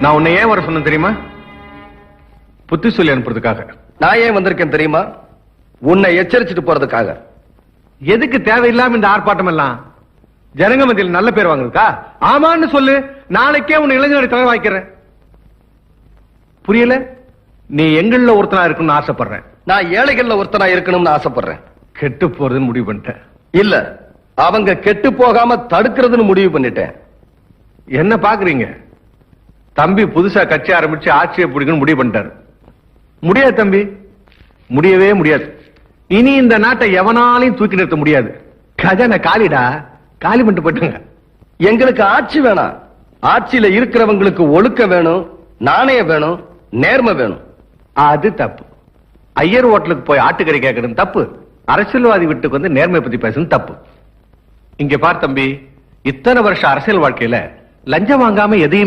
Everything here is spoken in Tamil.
நான் உன்னை ஏன் வர சொன்னேன் தெரியுமா? புத்தி சொல்லி அனுப்புறதுக்காக. நான் ஏன் வந்திருக்கேன் தெரியுமா? உன்னை எச்சரிச்சுட்டு போறதுக்காக. எதுக்கு தேவையில்லாம இந்த ஆர்ப்பாட்டம் எல்லாம்? ஜனங்க மத்தியில் நல்ல பேர் வாங்குறதுக்கா? ஆமான்னு சொல்லு, நாளைக்கே உன்னை இளைஞரை தலைவாய்க்கிறேன். புரியல? நீ எங்கள்ல ஒருத்தனா இருக்கணும்னு ஆசைப்படுறேன். நான் ஏழைகள்ல ஒருத்தனா இருக்கணும்னு ஆசைப்படுறேன். கெட்டு போறதுன்னு முடிவு பண்ணிட்டேன். இல்ல, அவங்க கெட்டு போகாம தடுக்கிறதுன்னு முடிவு பண்ணிட்டேன். என்ன பாக்குறீங்க? தம்பி புதுசா கட்சி ஆரம்பிச்சு ஆட்சியை பிடிக்கணும் முடிவு பண்ணிட்டாரு. முடியாது தம்பி, முடியவே முடியாது. இனி இந்த நாட்டை எவனாலையும் தூக்கி நிறுத்த முடியாது. கஜான காலிடா, காலி பண்ணிட்டு போயிட்டாங்க. எங்களுக்கு ஆட்சி வேணாம். ஆட்சியில இருக்கிறவங்களுக்கு ஒழுக்கம் வேணும், நாணயம் வேணும், நேர்மை வேணும். அது தப்பு. ஐயர் ஹோட்டலுக்கு போய் ஆட்டுக்கறி கேட்கணும் தப்பு. அரசியல்வாதி வீட்டுக்கு வந்து நேர்மை பத்தி பேசணும் தப்பு. இங்க பார் தம்பி, இத்தனை வருஷம் அரசியல் வாழ்க்கையில லஞ்சம் வாங்காம எதையுமே